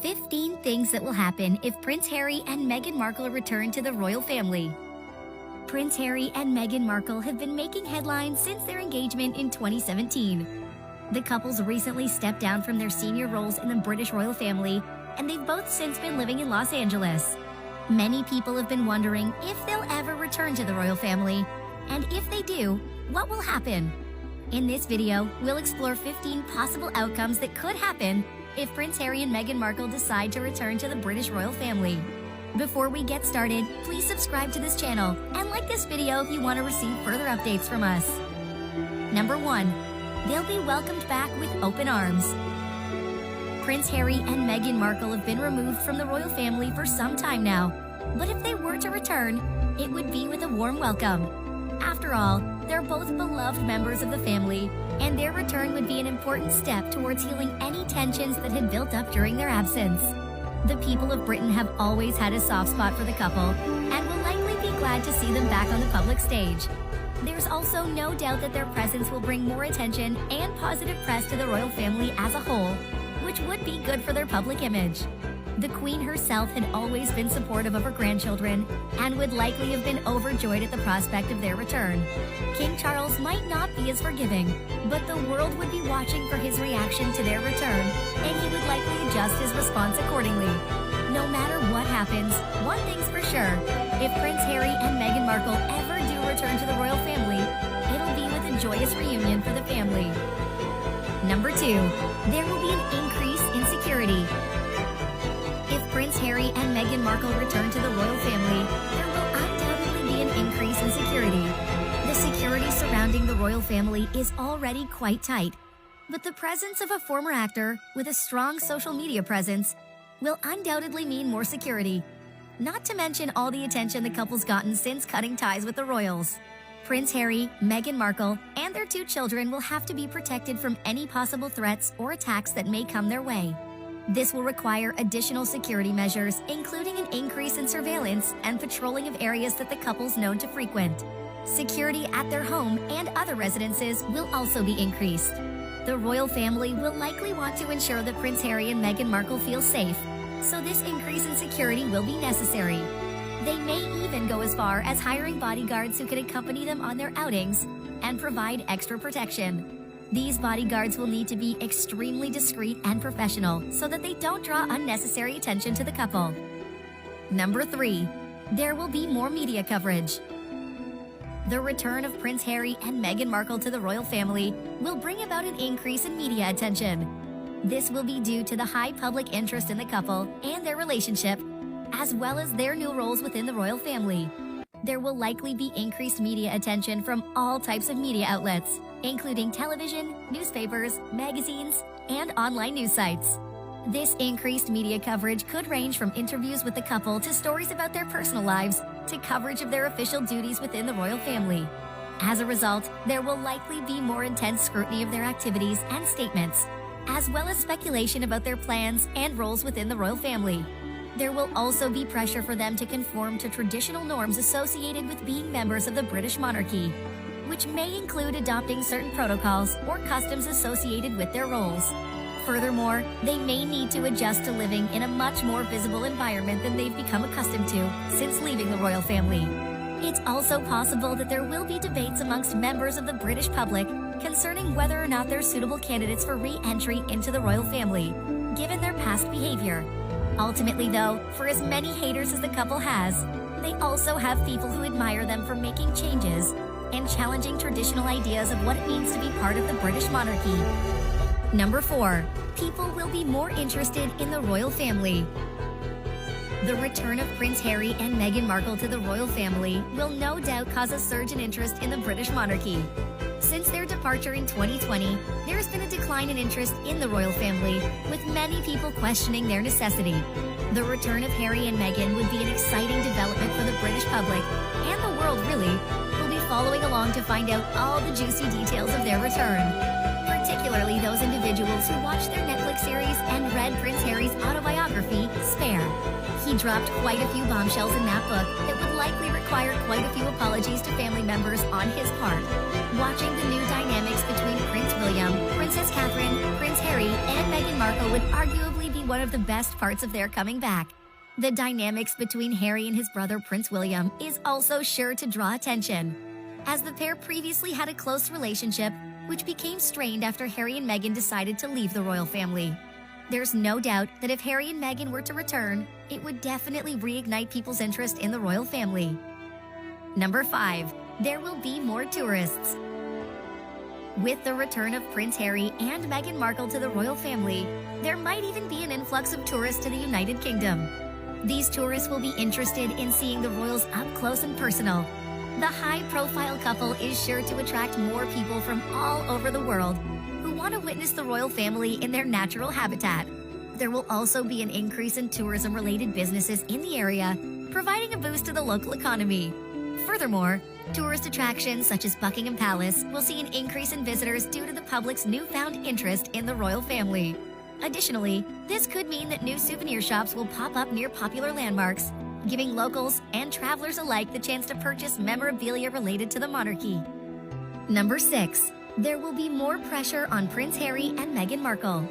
15 things that will happen if Prince Harry and Meghan Markle return to the royal family. Prince Harry and Meghan Markle have been making headlines since their engagement in 2017. The couples recently stepped down from their senior roles in the British royal family, and they've both since been living in Los Angeles. Many people have been wondering if they'll ever return to the royal family, and if they do, what will happen? In this video, we'll explore 15 possible outcomes that could happen if Prince Harry and Meghan Markle decide to return to the British royal family. Before we get started, please subscribe to this channel and like this video if you want to receive further updates from us. Number 1. They'll be welcomed back with open arms. Prince Harry and Meghan Markle have been removed from the royal family for some time now, but if they were to return, it would be with a warm welcome. After all, they're both beloved members of the family, and their return would be an important step towards healing any tensions that had built up during their absence. The people of Britain have always had a soft spot for the couple, and will likely be glad to see them back on the public stage. There's also no doubt that their presence will bring more attention and positive press to the royal family as a whole, which would be good for their public image. The Queen herself had always been supportive of her grandchildren and would likely have been overjoyed at the prospect of their return. King Charles might not be as forgiving, but the world would be watching for his reaction to their return, and he would likely adjust his response accordingly. No matter what happens, one thing's for sure: if Prince Harry and Meghan Markle ever do return to the royal family, it'll be with a joyous reunion for the family. Number 2. There will be an increase in security. If Prince Harry and Meghan Markle return to the royal family, there will undoubtedly be an increase in security. The security surrounding the royal family is already quite tight, but the presence of a former actor with a strong social media presence will undoubtedly mean more security. Not to mention all the attention the couple's gotten since cutting ties with the royals. Prince Harry, Meghan Markle, and their 2 children will have to be protected from any possible threats or attacks that may come their way. This will require additional security measures, including an increase in surveillance and patrolling of areas that the couple's known to frequent. Security at their home and other residences will also be increased. The royal family will likely want to ensure that Prince Harry and Meghan Markle feel safe, so this increase in security will be necessary. They may even go as far as hiring bodyguards who can accompany them on their outings and provide extra protection. These bodyguards will need to be extremely discreet and professional so that they don't draw unnecessary attention to the couple. Number 3. There will be more media coverage. The return of Prince Harry and Meghan Markle to the royal family will bring about an increase in media attention. This will be due to the high public interest in the couple and their relationship, as well as their new roles within the royal family. There will likely be increased media attention from all types of media outlets, including television, newspapers, magazines, and online news sites. This increased media coverage could range from interviews with the couple to stories about their personal lives to coverage of their official duties within the royal family. As a result, there will likely be more intense scrutiny of their activities and statements, as well as speculation about their plans and roles within the royal family. There will also be pressure for them to conform to traditional norms associated with being members of the British monarchy, which may include adopting certain protocols or customs associated with their roles. Furthermore, they may need to adjust to living in a much more visible environment than they've become accustomed to since leaving the royal family. It's also possible that there will be debates amongst members of the British public concerning whether or not they're suitable candidates for re-entry into the royal family, given their past behavior. Ultimately, though, for as many haters as the couple has, they also have people who admire them for making changes and challenging traditional ideas of what it means to be part of the British monarchy. Number 4. People will be more interested in the royal family. The return of Prince Harry and Meghan Markle to the royal family will no doubt cause a surge in interest in the British monarchy. Since their departure in 2020, there has been a decline in interest in the royal family, with many people questioning their necessity. The return of Harry and Meghan would be an exciting development for the British public, and the world really, will be following along to find out all the juicy details of their return. Particularly those individuals who watched their Netflix series and read Prince Harry's autobiography, Spare. He dropped quite a few bombshells in that book that would likely require quite a few apologies to family members on his part. Watching the new dynamics between Prince William, Princess Catherine, Prince Harry, and Meghan Markle would arguably be be one of the best parts of their coming back. The dynamics between Harry and his brother Prince William is also sure to draw attention, as the pair previously had a close relationship which became strained after Harry and Meghan decided to leave the royal family. There's no doubt that if Harry and Meghan were to return, it would definitely reignite people's interest in the royal family. Number 5. There will be more tourists. With the return of Prince Harry and Meghan Markle to the royal family, there might even be an influx of tourists to the United Kingdom. These tourists will be interested in seeing the royals up close and personal. The high-profile couple is sure to attract more people from all over the world who want to witness the royal family in their natural habitat. There will also be an increase in tourism-related businesses in the area, providing a boost to the local economy. Furthermore, tourist attractions such as Buckingham Palace will see an increase in visitors due to the public's newfound interest in the royal family. Additionally, this could mean that new souvenir shops will pop up near popular landmarks, giving locals and travelers alike the chance to purchase memorabilia related to the monarchy. Number 6. There will be more pressure on Prince Harry and Meghan Markle.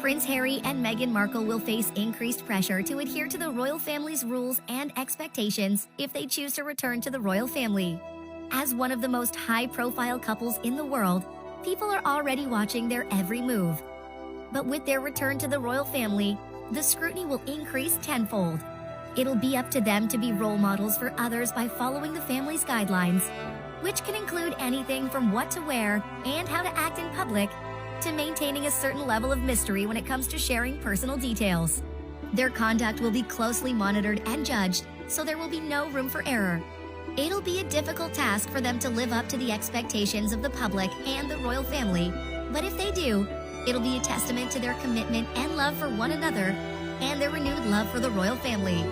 Prince Harry and Meghan Markle will face increased pressure to adhere to the royal family's rules and expectations if they choose to return to the royal family. As one of the most high-profile couples in the world, people are already watching their every move. But with their return to the royal family, the scrutiny will increase tenfold. It'll be up to them to be role models for others by following the family's guidelines, which can include anything from what to wear and how to act in public to maintaining a certain level of mystery when it comes to sharing personal details. Their conduct will be closely monitored and judged, so there will be no room for error. It'll be a difficult task for them to live up to the expectations of the public and the royal family, but if they do, it'll be a testament to their commitment and love for one another and their renewed love for the royal family.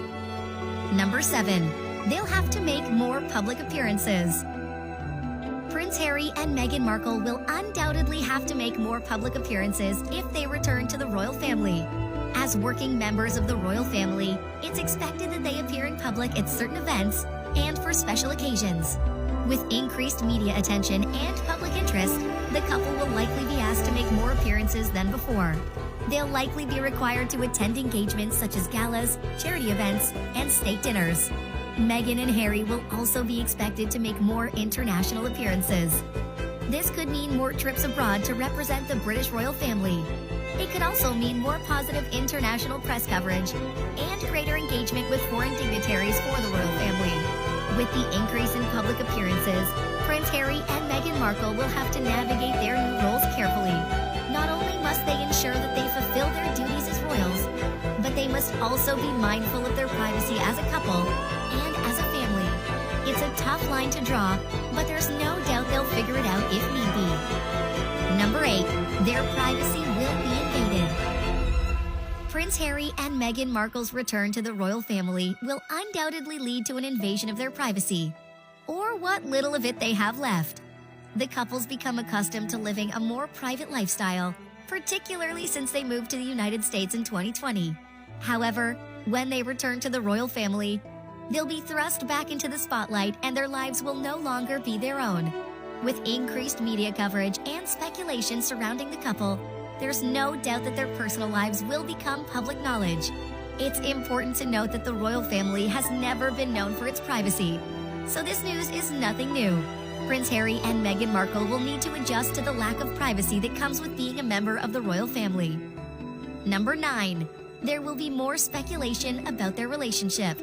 Number 7. They'll have to make more public appearances. Prince Harry and Meghan Markle will undoubtedly have to make more public appearances if they return to the royal family. As working members of the royal family, it's expected that they appear in public at certain events and for special occasions. With increased media attention and public interest, the couple will likely be asked to make more appearances than before. They'll likely be required to attend engagements such as galas, charity events, and state dinners. Meghan and Harry will also be expected to make more international appearances. This could mean more trips abroad to represent the British royal family. It could also mean more positive international press coverage and greater engagement with foreign dignitaries for the royal family. With the increase in public appearances, Prince Harry and Meghan Markle will have to navigate their new roles carefully. Not only must they ensure that they fulfill their duties as royals, but they must also be mindful of their privacy as a couple and as a family. It's a tough line to draw, but there's no doubt they'll figure it out if need be. Number 8. Their privacy will be invaded. Prince Harry and Meghan Markle's return to the royal family will undoubtedly lead to an invasion of their privacy, or what little of it they have left. The couple's become accustomed to living a more private lifestyle, particularly since they moved to the United States in 2020. However, when they return to the royal family, they'll be thrust back into the spotlight and their lives will no longer be their own. With increased media coverage and speculation surrounding the couple, there's no doubt that their personal lives will become public knowledge. It's important to note that the royal family has never been known for its privacy, so this news is nothing new. Prince Harry and Meghan Markle will need to adjust to the lack of privacy that comes with being a member of the royal family. Number 9. There will be more speculation about their relationship.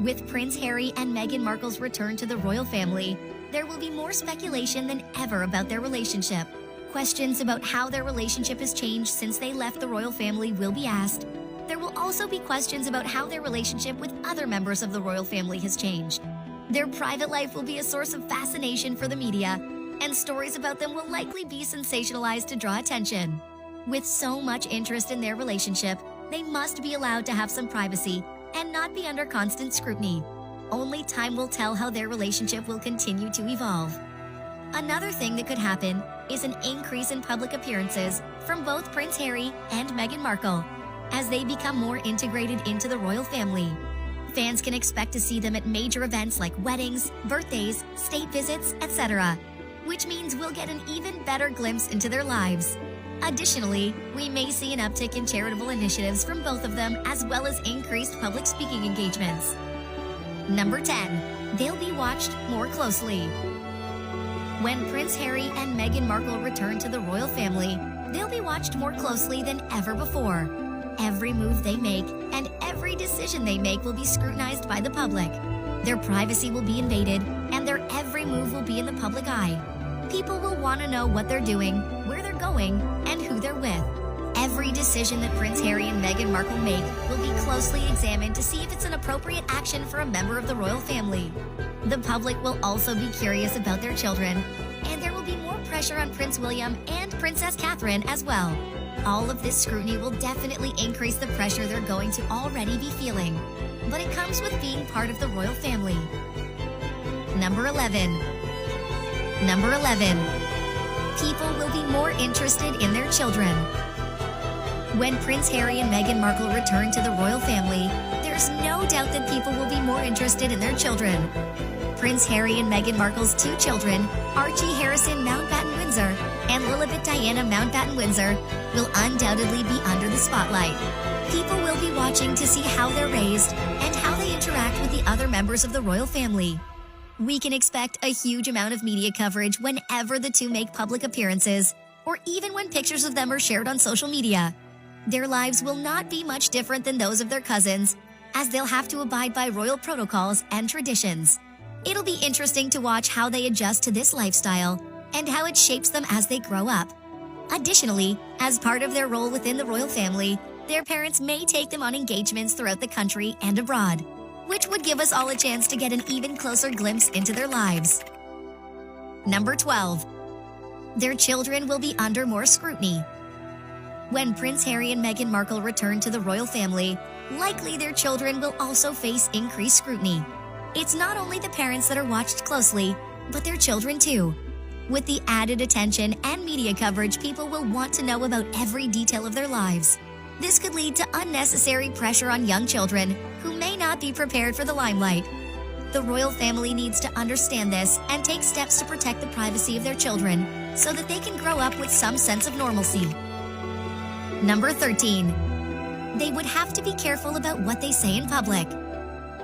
With Prince Harry and Meghan Markle's return to the royal family, there will be more speculation than ever about their relationship. Questions about how their relationship has changed since they left the royal family will be asked. There will also be questions about how their relationship with other members of the royal family has changed. Their private life will be a source of fascination for the media, and stories about them will likely be sensationalized to draw attention. With so much interest in their relationship, they must be allowed to have some privacy and not be under constant scrutiny. Only time will tell how their relationship will continue to evolve. Another thing that could happen is an increase in public appearances from both Prince Harry and Meghan Markle as they become more integrated into the royal family. Fans can expect to see them at major events like weddings, birthdays, state visits, etc., which means we'll get an even better glimpse into their lives. Additionally, we may see an uptick in charitable initiatives from both of them, as well as increased public speaking engagements. Number 10. They'll be watched more closely. When Prince Harry and Meghan Markle return to the royal family, they'll be watched more closely than ever before. Every move they make and every decision they make will be scrutinized by the public. Their privacy will be invaded, and their every move will be in the public eye. People will want to know what they're doing, where they're going, and who they're with. Every decision that Prince Harry and Meghan Markle make will be closely examined to see if it's an appropriate action for a member of the royal family. The public will also be curious about their children, and there will be more pressure on Prince William and Princess Catherine as well. All of this scrutiny will definitely increase the pressure they're going to already be feeling. But it comes with being part of the royal family. Number 11. People will be more interested in their children. When Prince Harry and Meghan Markle return to the royal family, there's no doubt that people will be more interested in their children. Prince Harry and Meghan Markle's two children, Archie Harrison Mountbatten-Windsor and Lilibet Diana Mountbatten-Windsor, will undoubtedly be under the spotlight. People will be watching to see how they're raised and how they interact with the other members of the royal family. We can expect a huge amount of media coverage whenever the two make public appearances, or even when pictures of them are shared on social media. Their lives will not be much different than those of their cousins, as they'll have to abide by royal protocols and traditions. It'll be interesting to watch how they adjust to this lifestyle and how it shapes them as they grow up. Additionally, as part of their role within the royal family, their parents may take them on engagements throughout the country and abroad, which would give us all a chance to get an even closer glimpse into their lives. Number 12. Their children will be under more scrutiny. When Prince Harry and Meghan Markle return to the royal family, likely their children will also face increased scrutiny. It's not only the parents that are watched closely, but their children too. With the added attention and media coverage, people will want to know about every detail of their lives. This could lead to unnecessary pressure on young children who may not be prepared for the limelight. The royal family needs to understand this and take steps to protect the privacy of their children so that they can grow up with some sense of normalcy. Number 13. They would have to be careful about what they say in public.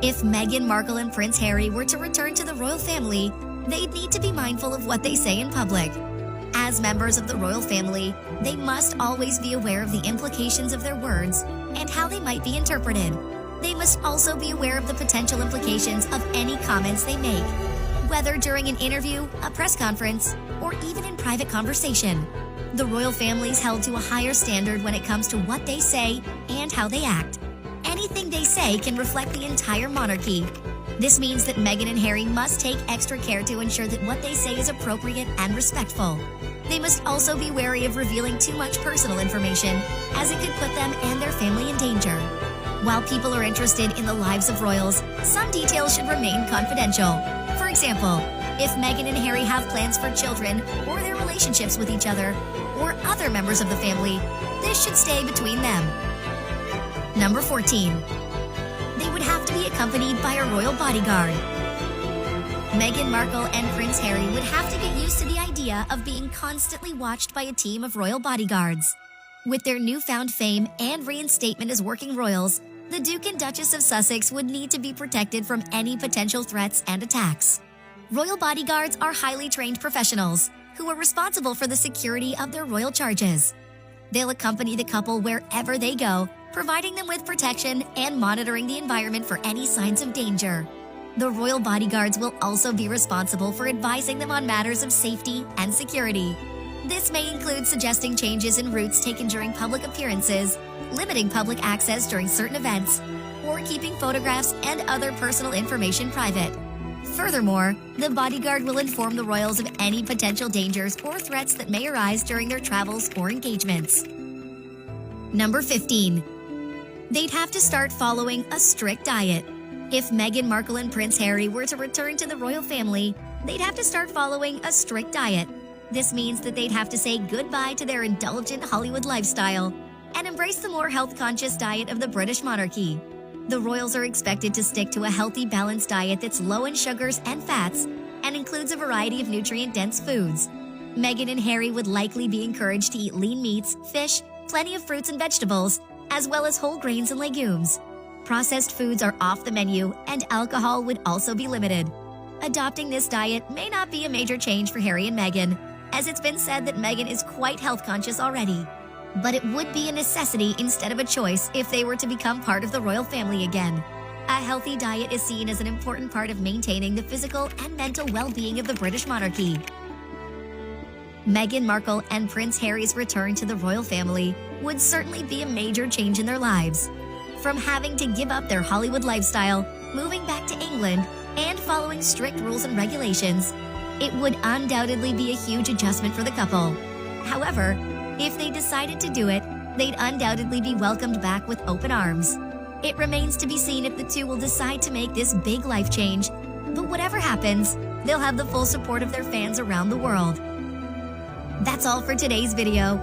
If Meghan Markle and Prince Harry were to return to the royal family, they'd need to be mindful of what they say in public. As members of the royal family, they must always be aware of the implications of their words and how they might be interpreted. They must also be aware of the potential implications of any comments they make, whether during an interview, a press conference, or even in private conversation. The royal family is held to a higher standard when it comes to what they say and how they act. Anything they say can reflect the entire monarchy. This means that Meghan and Harry must take extra care to ensure that what they say is appropriate and respectful. They must also be wary of revealing too much personal information, as it could put them and their family in danger. While people are interested in the lives of royals, some details should remain confidential. For example, if Meghan and Harry have plans for children or their relationships with each other or other members of the family, this should stay between them. Number 14. They would have to be accompanied by a royal bodyguard. Meghan Markle and Prince Harry would have to get used to the idea of being constantly watched by a team of royal bodyguards. With their newfound fame and reinstatement as working royals, the Duke and Duchess of Sussex would need to be protected from any potential threats and attacks. Royal bodyguards are highly trained professionals who are responsible for the security of their royal charges. They'll accompany the couple wherever they go, providing them with protection and monitoring the environment for any signs of danger. The royal bodyguards will also be responsible for advising them on matters of safety and security. This may include suggesting changes in routes taken during public appearances, limiting public access during certain events, or keeping photographs and other personal information private. Furthermore, the bodyguard will inform the royals of any potential dangers or threats that may arise during their travels or engagements. Number 15. They'd have to start following a strict diet. If Meghan Markle and Prince Harry were to return to the royal family, they'd have to start following a strict diet. This means that they'd have to say goodbye to their indulgent Hollywood lifestyle and embrace the more health-conscious diet of the British monarchy. The royals are expected to stick to a healthy, balanced diet that's low in sugars and fats and includes a variety of nutrient-dense foods. Meghan and Harry would likely be encouraged to eat lean meats, fish, plenty of fruits and vegetables, as well as whole grains and legumes. Processed foods are off the menu, and alcohol would also be limited. Adopting this diet may not be a major change for Harry and Meghan, as it's been said that Meghan is quite health conscious already. But it would be a necessity instead of a choice if they were to become part of the royal family again. A healthy diet is seen as an important part of maintaining the physical and mental well-being of the British monarchy. Meghan Markle and Prince Harry's return to the royal family would certainly be a major change in their lives. From having to give up their Hollywood lifestyle, moving back to England, and following strict rules and regulations, it would undoubtedly be a huge adjustment for the couple. However, if they decided to do it, they'd undoubtedly be welcomed back with open arms. It remains to be seen if the two will decide to make this big life change, but whatever happens, they'll have the full support of their fans around the world. That's all for today's video.